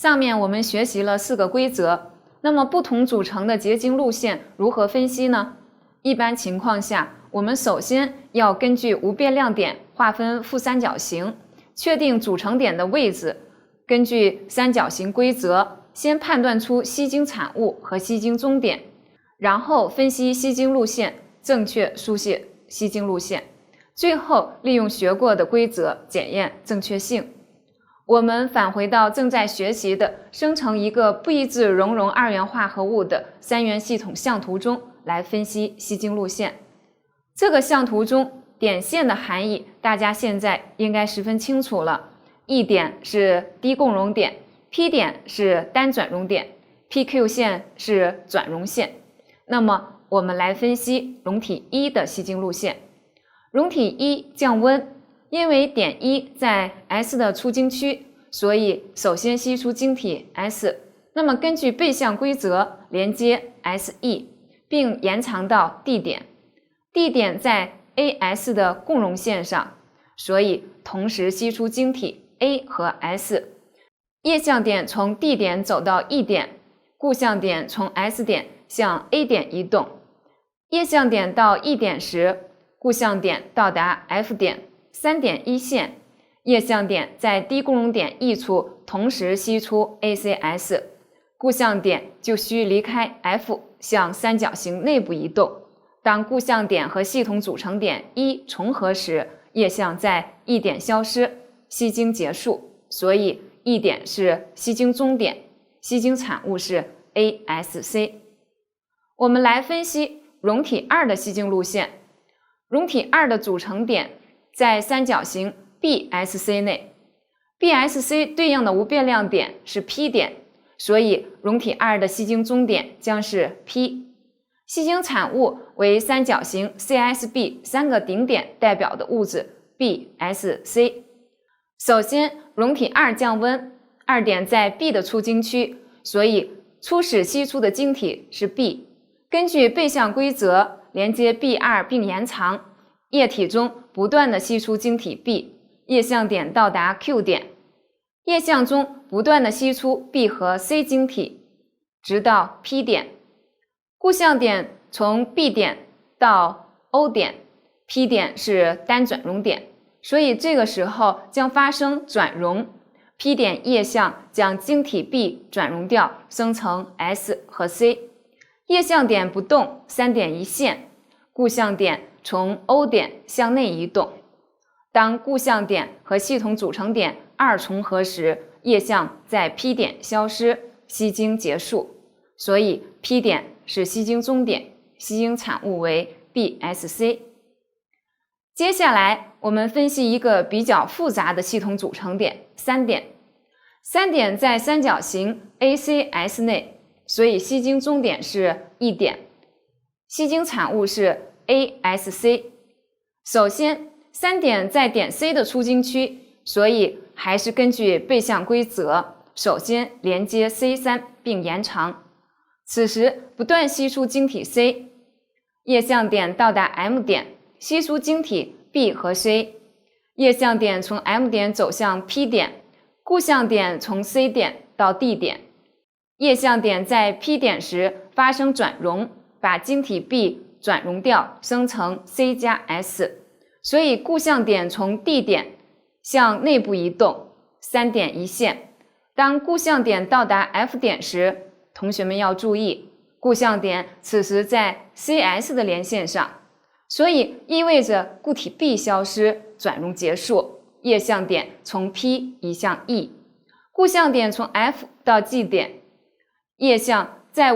上面我们学习了4个规则，那么不同组成的结晶路线如何分析呢？一般情况下，我们首先要根据无变量点划分负三角形，确定组成点的位置，根据三角形规则，先判断出吸睛产物和吸睛终点，然后分析吸睛路线，正确书写吸睛路线，最后利用学过的规则检验正确性。我们返回到正在学习的生成一个不一致熔融二元化合物的三元系统相图中来分析吸睛路线。这个相图中点线的含义大家现在应该十分清楚了， E 点是低共熔点， P 点是单转熔点， PQ 线是转熔线。那么我们来分析熔体1的吸睛路线。熔体1降温，因为点1在 S 的出晶区，所以首先吸出晶体 S， 那么根据背向规则连接 SE， 并延长到 D 点。D 点在 AS 的共熔线上，所以同时吸出晶体 A 和 S。液相点从 D 点走到 E 点，固相点从 S 点向 A 点移动。液相点到 E 点时，固相点到达 F 点3点一线，液相点在低共熔点 E 处同时吸出 ACS， 固相点就需离开 F 向三角形内部移动。当固相点和系统组成点1重合时，液相在 E 点消失，吸睛结束，所以 E 点是吸睛终点，吸睛产物是 ASC。 我们来分析熔体2的吸睛路线。熔体2的组成点在三角形 BSC 内， BSC 对应的无变量点是 P 点，所以熔体2的吸睛终点将是 P。 吸睛产物为三角形 CSB 3个顶点代表的物质 BSC。 首先熔体2降温，2点在 B 的出晶区，所以初始吸出的晶体是 B。 根据背向规则连接 B2 并延长，液体中不断的吸出晶体 B， 液相点到达 Q 点，液相中不断的吸出 B 和 C 晶体，直到 P 点。固相点从 B 点到 O 点， P 点是单转熔点，所以这个时候将发生转熔， P 点液相将晶体 B 转熔掉，生成 S 和 C。 液相点不动3点一线，固相点从 O 点向内移动。当固相点和系统组成点2重合时，液相在 P 点消失，吸睛结束，所以 P 点是吸睛终点，吸睛产物为 BSC。 接下来我们分析一个比较复杂的系统组成点3点。3点在三角形 ACS 内，所以吸睛终点是 E 点，吸睛产物是 ASC。 首先3点在点 C 的出晶区，所以还是根据背向规则，首先连接 C3 并延长。此时不断吸出晶体 C， 液相点到达 M 点，吸出晶体 B 和 C， 液相点从 M 点走向 P 点，固相点从 C 点到 D 点。液相点在 P 点时发生转熔，把晶体 B 转熔掉，生成 C 加 S， 所以固相点从 D 点向内部移动3点一线。当固相点到达 F 点时，同学们要注意，固相点此时在 CS 的连线上，所以意味着固体 B 消失，转熔结束，液相点从 P 移向 E。 固相点从 F 到 G 点，液相在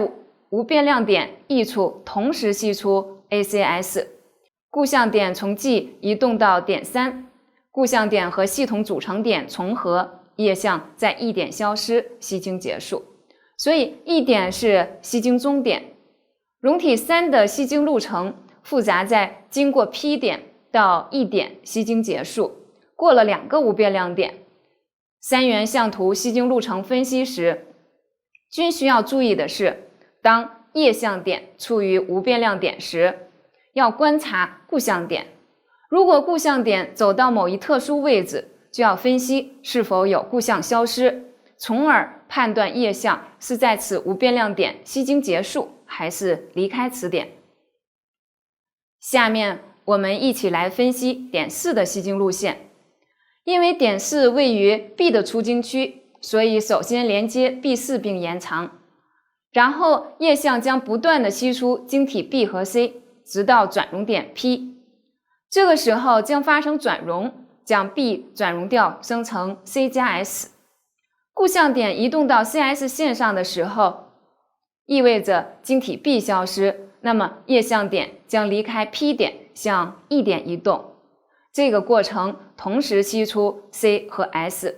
无变量点 E 处同时吸出 ACS， 固相点从 G 移动到点3，固相点和系统组成点重合，液相在 E 点消失，吸睛结束，所以 E 点是吸睛终点。熔体3的吸睛路程复杂在经过 P 点到 E 点吸睛结束，过了2个无变量点。三元相图吸睛路程分析时，均需要注意的是，当液相点处于无变量点时，要观察固相点。如果固相点走到某一特殊位置，就要分析是否有固相消失，从而判断液相是在此无变量点吸经结束，还是离开此点。下面我们一起来分析点4的吸经路线。因为点4位于 B 的出经区，所以首先连接 B4 并延长，然后液相将不断的吸出晶体 B 和 C， 直到转容点 P。这个时候将发生转容，将 B 转容掉，生成 C 加 S。固相点移动到 CS 线上的时候，意味着晶体 B 消失，那么液相点将离开 P 点，向 E 点移动。这个过程同时吸出 C 和 S。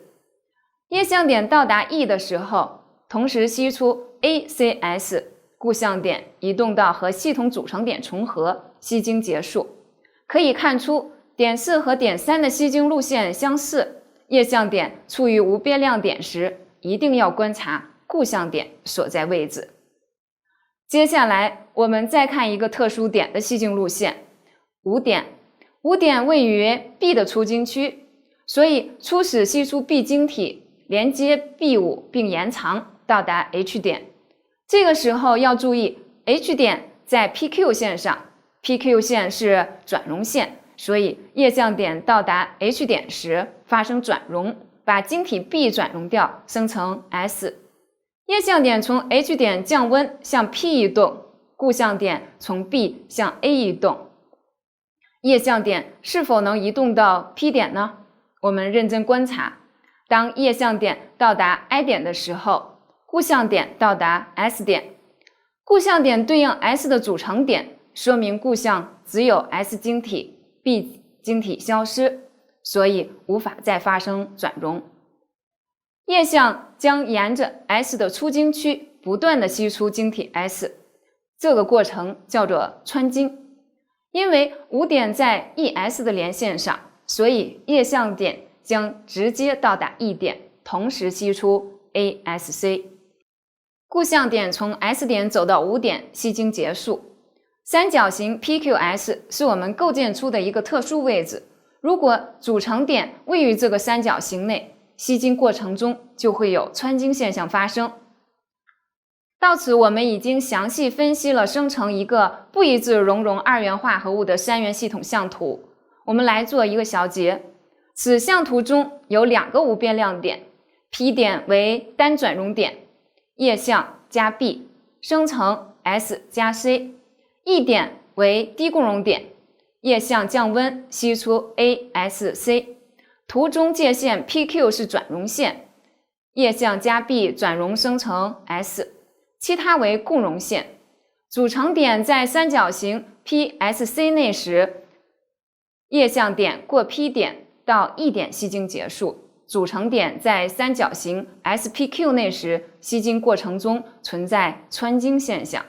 液相点到达 E 的时候，同时吸出 ACS， 固相点移动到和系统组成点重合，吸经结束。可以看出，点4和点3的吸经路线相似，液相点处于无变量点时，一定要观察固相点所在位置。接下来我们再看一个特殊点的吸经路线，5点。5点位于 B 的出经区，所以初始吸出 B 晶体，连接 B5 并延长到达 H 点。这个时候要注意 H 点在 PQ 线上， PQ 线是转容线，所以液相点到达 H 点时发生转容，把晶体 B 转容掉，生成 S。 液相点从 H 点降温向 P 移动，固相点从 B 向 A 移动。液相点是否能移动到 P 点呢？我们认真观察，当液相点到达 I 点的时候，固相点到达 S 点。固相点对应 S 的组成点，说明固相只有 S 晶体， B 晶体消失，所以无法再发生转容。液相将沿着 S 的出经区不断的吸出晶体 S， 这个过程叫做穿经。因为5点在 ES 的连线上，所以液相点将直接到达 E 点，同时吸出 ASC。 固相点从 S 点走到5点，吸经结束。三角形 PQS 是我们构建出的一个特殊位置，如果组成点位于这个三角形内，吸经过程中就会有穿经现象发生。到此我们已经详细分析了生成一个不一致熔融二元化合物的3元系统相图。我们来做一个小结，此相图中有2个无变量点， P 点为单转容点，液相加 B 生成 S 加 C， E 点为低共熔点，液相降温吸出 ASC。 图中界线 PQ 是转容线，液相加 B 转容生成 S，其他为共熔线。组成点在三角形 PSC 内时，液相点过 P 点到 E 点吸经结束。组成点在三角形 SPQ 内时，吸经过程中存在穿经现象。